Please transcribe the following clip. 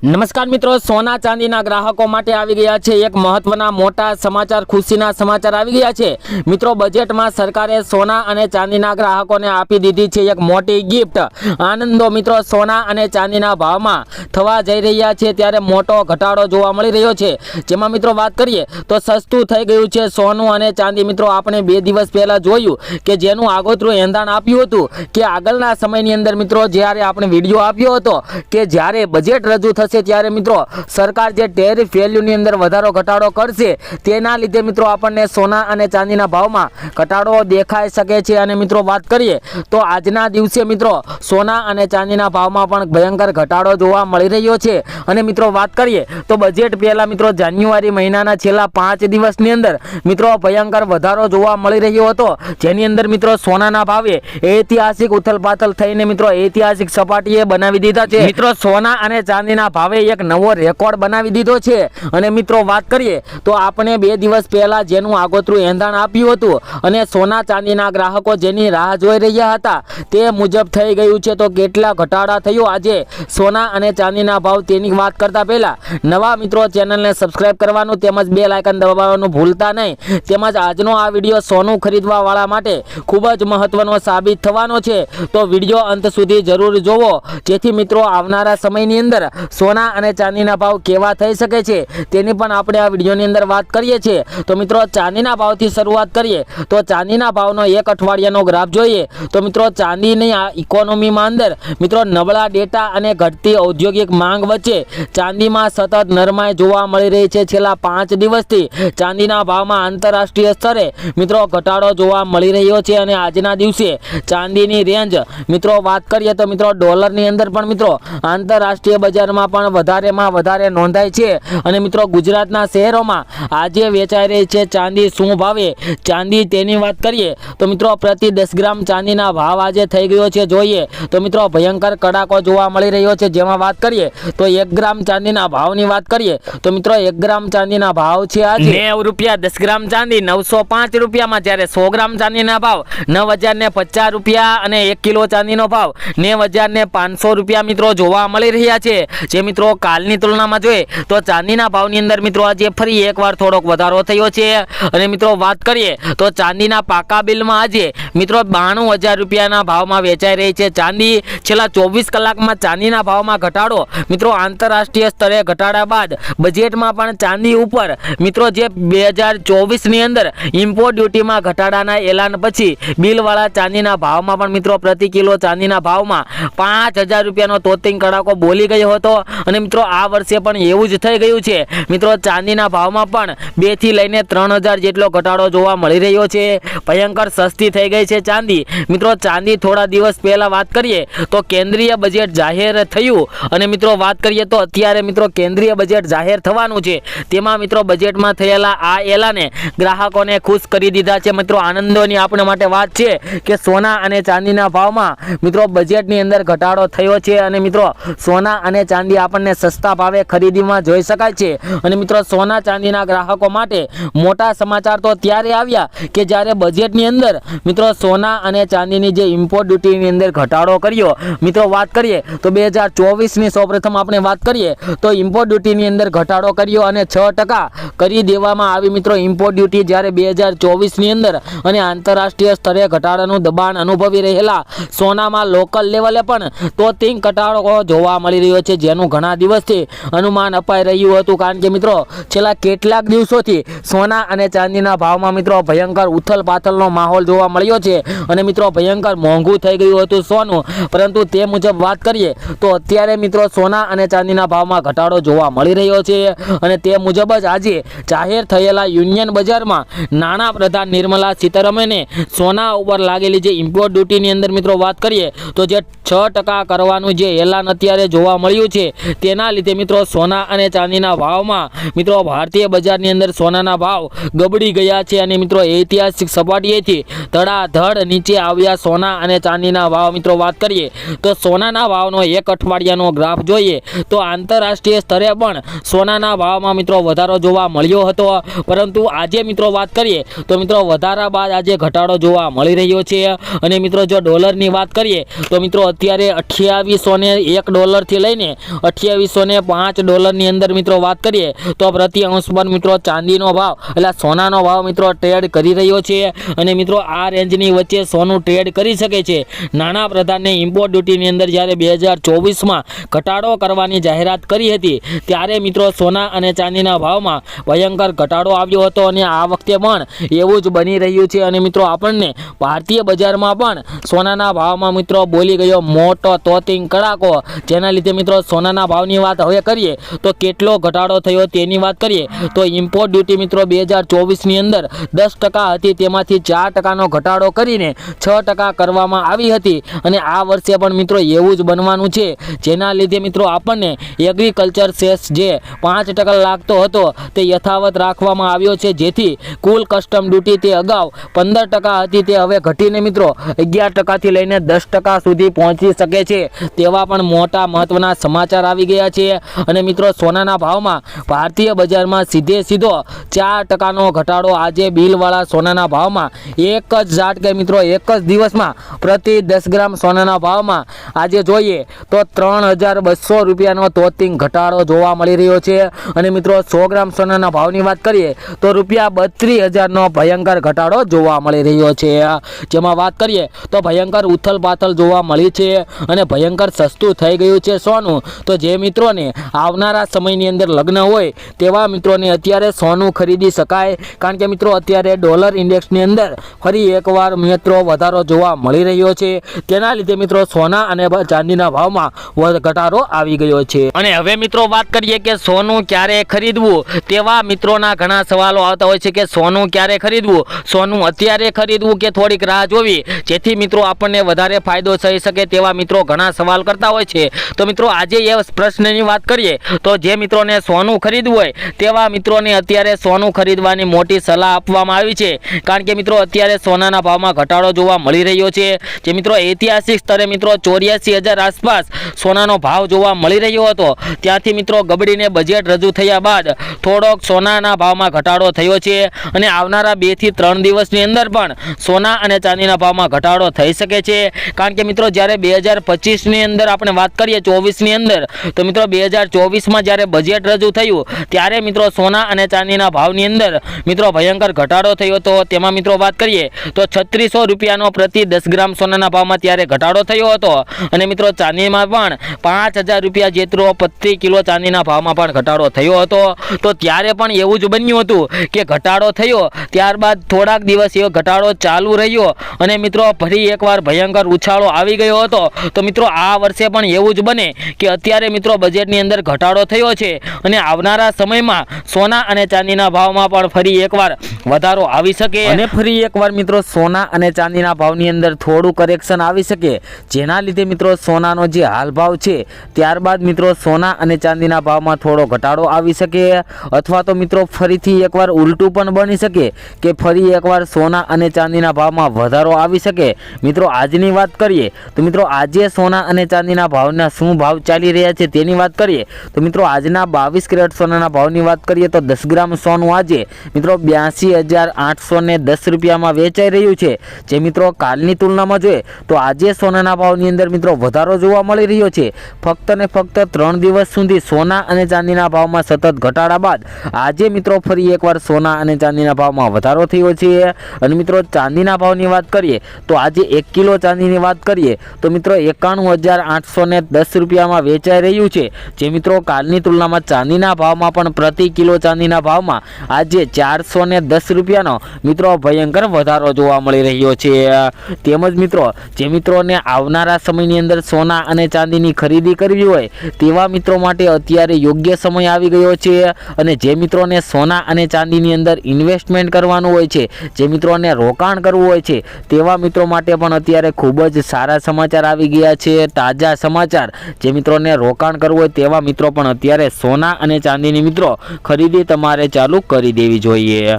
નમસ્કાર મિત્રો, સોના ચાંદીના ગ્રાહકો માટે આવી ગયા છે એક મહત્વના મોટા સમાચાર, ખુશીના સમાચાર આવી ગયા છે મિત્રો। બજેટમાં સરકારે સોના અને ચાંદીના ગ્રાહકોને આપી દીધી છે એક મોટી ગિફ્ટ। આનંદો મિત્રો, સોના અને ચાંદીના ભાવમાં થવા જઈ રહ્યા છે ત્યારે મોટો ઘટાડો જોવા મળી રહ્યો છે। જેમાં મિત્રો વાત કરીએ તો સસ્તું થઈ ગયું છે સોનું અને ચાંદી। મિત્રો આપણે 2 દિવસ પહેલા જોયું કે જેનું આગોતરું એંધાણ આપ્યું હતું કે આગળના સમયની અંદર મિત્રો જ્યારે આપણે વિડીયો આપ્યો હતો કે જ્યારે બજેટ રજૂ થશે ત્યારે મિત્રો સરકાર જે ટેરિફ વેલ્યુની અંદર વધારો ઘટાડો કરશે તેના લીધે મિત્રો આપણને સોના અને ચાંદીના ભાવમાં ઘટાડો દેખાઈ શકે છે। અને મિત્રો વાત કરીએ તો આજના દિવસે મિત્રો સોના અને ચાંદીના ભાવમાં પણ ભયંકર ઘટાડો જોવા મળી રહ્યો છે। અને મિત્રો વાત કરીએ તો બજેટ પહેલા મિત્રો જાન્યુઆરી મહિનાના છેલ્લા 5 દિવસની અંદર મિત્રો ભયંકર વધારો જોવા મળી રહ્યો હતો, જેની અંદર મિત્રો સોનાના ભાવે ઐતિહાસિક ઉથલપાથલ થઈને મિત્રો ઐતિહાસિક સપાટીએ બનાવી દીધા છે। મિત્રો સોના અને ચાંદીના ભાવે એક નવો રેકોર્ડ બનાવી દીધો છે। અને મિત્રો વાત કરીએ તો આપણે 2 દિવસ પહેલા જેનું આગોતરું એંધાણ આપ્યું હતું અને સોના ચાંદીના ગ્રાહકો જેની રાહ જોઈ રહ્યા હતા તે મુજબ થઈ ગયું છે। તો કેટલા ઘટાડા થયો આજે સોના અને ચાંદીના ભાવ તેની વાત કરતા પહેલા નવા મિત્રો ચેનલને સબસ્ક્રાઇબ કરવાનું તેમજ બેલ આઇકન દબાવવાનું ભૂલતા નહીં। તેમજ આજનો આ વિડીયો સોનું ખરીદવા વાળા માટે ખૂબ જ મહત્વનો સાબિત થવાનો છે, તો વિડીયો અંત સુધી જરૂર જોવો જેથી મિત્રો આવનારા સમયની અંદર સોના અને ચાંદીના ભાવ કેવા થઈ શકે છે તેની પણ આપણે આ વિડીયોની અંદર વાત કરીએ છીએ। તો મિત્રો ચાંદીના ભાવથી શરૂઆત કરીએ તો ચાંદીના ભાવનો એક અઠવાડિયાનો ગ્રાફ જોઈએ તો મિત્રો ચાંદીની આ ઇકોનોમીમાં અંદર મિત્રો નબળા ડેટા અને ઘટતી ઔદ્યોગિક માંગ વચ્ચે ચાંદીમાં સતત નરમાઈ જોવા મળી રહી છે। છેલ્લા 5 દિવસથી ચાંદીના ભાવમાં આંતરરાષ્ટ્રીય સ્તરે મિત્રો ઘટાડો જોવા મળી રહ્યો છે। અને આજના દિવસે ચાંદીની રેન્જ મિત્રો વાત કરીએ તો મિત્રો ડોલરની અંદર પણ મિત્રો આંતરરાષ્ટ્રીય બજારમાં પણ વધારેમાં વધારે નોંધાય છે। અને મિત્રો ગુજરાતના શહેરોમાં આજે વેચાઈ રહી છે ચાંદી શું ભાવે ચાંદી તેની વાત કરીએ તો મિત્રો પ્રતિ 10 ગ્રામ ચાંદીના ભાવ આજે થઈ ગયો છે જોઈએ તો મિત્રો ભયંકર કડાકો જોવા મળી રહ્યો છે। જેમાં વાત કરીએ તો 1 ગ્રામ ચાંદીના ભાવની વાત કરીએ તો મિત્રો 1 ગ્રામ ચાંદીના ભાવ છે આજે 90 રૂપિયા। 10 ગ્રામ ચાંદી 905 રૂપિયામાં, જ્યારે 100 ગ્રામ ચાંદીના ભાવ 9050 રૂપિયા અને 1 કિલો ચાંદીનો ભાવ 90500 રૂપિયા મિત્રો જોવા મળી રહ્યા છે। જે મિત્રો કાલની તુલનામાં જોઈએ તો ચાંદીના ભાવની અંદર મિત્રો આજે ફરી એકવાર થોડોક વધારો થયો છે। અને મિત્રો વાત કરીએ તો ચાંદીના પાકા બિલમાં આજે મિત્રો 92000 રૂપિયાના ભાવમાં વેચાઈ રહી છે ચાંદી। છેલ્લા 24 કલાકમાં ચાંદીના ભાવમાં ઘટાડો મિત્રો આંતરરાષ્ટ્રીય સ્તરે ઘટાડા બાદ બજેટમાં પણ ચાંદી ઉપર મિત્રો જે 2024ની અંદર ઇમ્પોર્ટ ડ્યુટીમાં ઘટાડાના એલાન પછી બિલવાળા ચાંદીના ભાવમાં પણ મિત્રો પ્રતિ કિલો ચાંદીના ભાવમાં 5000 રૂપિયાનો તોતિંગ કડાકો બોલી ગયો હતો। અને મિત્રો આ વર્ષે પણ એવું જ થઈ ગયું છે મિત્રો ચાંદીના ભાવમાં પણ 2 થી લઈને 3000 જેટલો ઘટાડો જોવા મળી રહ્યો છે। ભયંકર સસ્તી થઈ ગઈ છે ચાંદી। મિત્રો ચાંદી થોડા દિવસ પહેલા વાત કરીએ તો કેન્દ્રીય બજેટ જાહેર થયું અને મિત્રો વાત કરીએ તો અત્યારે મિત્રો કેન્દ્રીય બજેટ જાહેર થવાનું છે, તેમાં મિત્રો બજેટમાં થયેલા આ એલાને ગ્રાહકોને ખુશ કરી દીધા છે। મિત્રો આનંદોની આપણે માટે વાત છે કે સોના અને ચાંદીના ભાવમાં મિત્રો બજેટની અંદર ઘટાડો થયો છે અને મિત્રો સોના અને ચાંદી આપણને સસ્તા ભાવે ખરીદીમાં જોઈ શકાય છે। અને મિત્રો સોના ચાંદીના ગ્રાહકો માટે મોટા સમાચાર તો ત્યારે આવ્યા કે જ્યારે બજેટની અંદર મિત્રો સોના અને ચાંદીની જે ઇમ્પોર્ટ ડ્યુટીની અંદર ઘટાડો કર્યો। મિત્રો વાત કરીએ તો 2024ની સૌપ્રથમ આપણે વાત કરીએ તો ઇમ્પોર્ટ ડ્યુટીની અંદર ઘટાડો કર્યો અને 6% કરી દેવામાં આવી મિત્રો ઇમ્પોર્ટ ડ્યુટી, જ્યારે 2024ની અંદર અને આંતરરાષ્ટ્રીય સ્તરે ઘટાડાનું દબાણ અનુભવી રહેલા સોનામાં લોકલ લેવલે પણ તોતિંગ ઘટાડો જોવા મળી રહ્યો છે, જેનું ઘણા દિવસથી અનુમાન અપાઈ રહ્યું હતું। કારણ કે મિત્રો છેલ્લા કેટલાક દિવસોથી સોના અને ચાંદીના ભાવમાં મિત્રો ભયંકર ઉથલપાથલનો માહોલ જોવા મળ્યો છે અને મિત્રો ભયંકર મોંઘું થઈ ગયું હતું સોનું। પરંતુ તે મુજબ વાત કરીએ તો અત્યારે મિત્રો સોના અને ચાંદીના ભાવમાં ઘટાડો જોવા મળી રહ્યો છે। અને તે મુજબ જ આજે જાહેર થયેલા યુનિયન બજારમાં નાણાં પ્રધાન નિર્મલા સીતારમણે સોના ઉપર લાગેલી જે ઇમ્પોર્ટ ડ્યુટીની અંદર મિત્રો વાત કરીએ તો જે 6% કરવાનું જે એલાન અત્યારે જોવા મળ્યું છે તેના લીધે મિત્રો સોના અને ચાંદીના ભાવમાં મિત્રો ભારતીય બજારની અંદર સોનાના ભાવ ગબડી ગયા છે અને મિત્રો ઐતિહાસિક સપાટીએથી ધડાધડ નીચે આવ્યા સોના અને ચાંદીના ભાવ। મિત્રો વાત કરીએ તો સોનાના ભાવનો એક અઠવાડિયાનો ગ્રાફ જોઈએ તો આંતરરાષ્ટ્રીય સ્તરે પણ સોનાના ભાવમાં મિત્રો વધારો જોવા મળ્યો હતો, પરંતુ આજે મિત્રો વાત કરીએ તો મિત્રો વધારા બાદ આજે ઘટાડો જોવા મળી રહ્યો છે। અને મિત્રો જો ડોલરની વાત કરીએ તો મિત્રો અત્યારે 2801 ડોલરથી લઈને $2805 અંદર મિત્રો વાત કરીએ તો પ્રતિ અંશ પર મિત્રો ચાંદીનો ભાવ એટલે સોનાનો ભાવ મિત્રો ટ્રેડ કરી રહ્યો છે અને મિત્રો આ રેન્જની વચ્ચે સોનું ટ્રેડ કરી શકે છે। નાણાં પ્રધાને ઇમ્પોર્ટ ડ્યુટીની અંદર જ્યારે 2024માં ઘટાડો કરવાની જાહેરાત કરી હતી ત્યારે મિત્રો સોના અને ચાંદીના ભાવમાં ભયંકર ઘટાડો આવ્યો હતો અને આ વખતે પણ એવું જ બની રહ્યું છે અને મિત્રો આપણને ભારતીય બજારમાં પણ સોનાના ભાવમાં મિત્રો બોલી ગયો મોટો તોતિંગ કડાકો, જેના લીધે મિત્રો સોનાના ભાવની વાત હવે કરીએ તો કેટલો ઘટાડો થયો તેની વાત કરીએ તો ઇમ્પોર્ટ ડ્યુટી મિત્રો 2024ની અંદર 10% હતી, તેમાંથી 4%નો ઘટાડો કરીને 6% કરવામાં આવી હતી અને આ વર્ષે પણ મિત્રો એવું જ બનવાનું છે, જેના લીધે મિત્રો આપણને એગ્રીકલ્ચર સેસ જે 5% લાગતો હતો તે યથાવત રાખવામાં આવ્યો છે, જેથી કુલ કસ્ટમ ડ્યુટી તે અગાઉ 15% હતી તે હવે ઘટીને મિત્રો 11%થી લઈને 10% સુધી પહોંચી શકે છે તેવા પણ મોટા મહત્વના સમાચાર આવી ગયા છે અને મિત્રો સોનાના ભાવમાં ભારતીય બજારમાં સીધો 4%નો ઘટાડો આજે બિલવાળા સોનાના ભાવમાં એક જ ઝાટકે મિત્રો એક જ દિવસમાં પ્રતિ 10 ગ્રામ સોનાના ભાવમાં આજે જોઈએ તો $3200નો તોતિંગ ઘટાડો જોવા મળી રહ્યો છે અને મિત્રો 100 ગ્રામ સોનાના ભાવની વાત કરીએ તો $32,000નો ભયંકર ઘટાડો જોવા મળી રહ્યો છે, જેમાં વાત કરીએ તો ભયંકર ઉથલપાથલ જોવા મળી છે અને ભયંકર સસ્તું થઈ ગયું છે સોનું। તો જે મિત્રોને આવનારા સમયની અંદર લગ્ન હોય તેવા મિત્રોને અત્યારે સોનું ખરીદી શકાય, કારણ કે મિત્રો અત્યારે ડોલર ઇન્ડેક્સની અંદર ફરી એકવાર મિત્રો વધારો જોવા મળી રહ્યો છે, તેના લીધે મિત્રો સોના અને ચાંદીના ભાવમાં ઘટાડો આવી ગયો છે। અને હવે મિત્રો વાત કરીએ કે સોનું ક્યારે ખરીદવું, તેવા મિત્રોના ઘણા સવાલો આવતા હોય છે કે સોનું ક્યારે ખરીદવું, સોનું અત્યારે ખરીદવું કે થોડીક રાહ જોવી જેથી મિત્રો આપણને વધારે ફાયદો થઈ શકે, તેવા મિત્રો ઘણા સવાલ કરતા હોય છે। તો મિત્રો આજે એ પ્રશ્નની વાત કરીએ તો જે મિત્રોને સોનું ખરીદવું હોય તેવા મિત્રોને અત્યારે સોનું ખરીદવાની મોટી સલાહ આપવામાં આવી છે, કારણ કે મિત્રો અત્યારે સોનાના ભાવમાં ઘટાડો જોવા મળી રહ્યો છે। જે મિત્રો ઐતિહાસિક સ્તરે મિત્રો 84,000 આસપાસ સોનાનો ભાવ જોવા મળી રહ્યો હતો, ત્યાંથી મિત્રો ગબડીને બજેટ રજૂ થયા બાદ થોડોક સોનાના ભાવમાં ઘટાડો થયો છે અને આવનારા 2 થી 3 દિવસની અંદર પણ સોના અને ચાંદીના ભાવમાં ઘટાડો થઈ શકે છે, કારણ કે મિત્રો જ્યારે 2025ની અંદર આપણે વાત કરીએ 24ની અંદર તો મિત્રો 2024માં જ્યારે બજેટ રજૂ થયું ત્યારે મિત્રો સોના અને ચાંદીના ભાવની અંદર મિત્રો ભયંકર ઘટાડો થયો હતો। તેમાં મિત્રો વાત કરીએ તો $3600નો પ્રતિ 10 ગ્રામ સોનાના ભાવમાં ત્યારે ઘટાડો થયો હતો અને મિત્રો ચાંદીમાં પણ $5000 જેટલો પ્રતિ કિલો ચાંદીના ભાવમાં પણ ઘટાડો થયો હતો। તો ત્યારે પણ એવું જ બન્યું હતું કે ઘટાડો થયો ત્યારબાદ થોડાક દિવસ એવો ઘટાડો ચાલુ રહ્યો અને મિત્રો ફરી એકવાર ભયંકર ઉછાળો આવી ગયો હતો। તો મિત્રો આ વર્ષે પણ એવું જ બને કે અત્યારે મિત્રો બજેટની અંદર ઘટાડો થયો છે અને આવનારા સમયમાં સોના અને ચાંદીના ભાવમાં પણ ફરી એકવાર વધારો આવી શકે અને ફરી એકવાર મિત્રો સોના અને ચાંદીના ભાવની અંદર થોડું કરેક્શન આવી શકે, જેના લીધે મિત્રો સોનાનો જે હાલ ભાવ છે ત્યારબાદ મિત્રો સોના અને ચાંદીના ભાવમાં થોડો ઘટાડો આવી શકે અથવા તો મિત્રો ફરીથી એકવાર ઉલટું પણ બની શકે કે ફરી એકવાર સોના અને ચાંદીના ભાવમાં વધારો આવી શકે। મિત્રો આજની વાત કરીએ તો મિત્રો આજે સોના અને ચાંદીના ભાવના શું ભાવ ચાલી રહ્યા છે તેની વાત કરીએ તો મિત્રો આજના 22 કેરેટ સોનાના ભાવની વાત કરીએ તો 10 ગ્રામ સોનું આજે મિત્રો $82,810 વેચાઈ રહ્યું છે, જે મિત્રો કાલની તુલનામાં જોઈએ તો આજે સોનાના ભાવની અંદર મિત્રો વધારો જોવા મળી રહ્યો છે। ફક્ત ને ફક્ત 3 દિવસ સુધી સોના અને ચાંદીના ભાવમાં સતત ઘટાડા બાદ આજે મિત્રો ફરી એકવાર સોના અને ચાંદીના ભાવમાં વધારો થયો છે અને મિત્રો ચાંદીના ભાવની વાત કરીએ તો આજે 1 કિલો ચાંદીની વાત કરીએ તો મિત્રો $91,810 વેચાઈ રહ્યું છે, જે મિત્રો કાલની તુલનામાં ચાંદીના ભાવમાં પણ પ્રતિ કિલો ચાંદીના ભાવમાં આજે $410નો મિત્રો ભયંકર વધારો જોવા મળી રહ્યો છે। તેમજ મિત્રો જે મિત્રોને આવનારા સમયની અંદર સોના અને ચાંદીની ખરીદી કરવી હોય તેવા મિત્રો માટે અત્યારે યોગ્ય સમય આવી ગયો છે અને જે મિત્રોને સોના અને ચાંદીની અંદર ઇન્વેસ્ટમેન્ટ કરવાનું હોય છે, જે મિત્રોને રોકાણ કરવું હોય છે તેવા મિત્રો માટે પણ અત્યારે ખૂબ જ સારા સમાચાર આવી ગયા છે, તાજા સમાચાર। જે મિત્રોને રોકાણ કરવું હોય તેવા મિત્રો પણ અત્યારે સોના અને ચાંદીની મિત્રો ખરીદી તમારે ચાલુ કરી દેવી જોઈએ।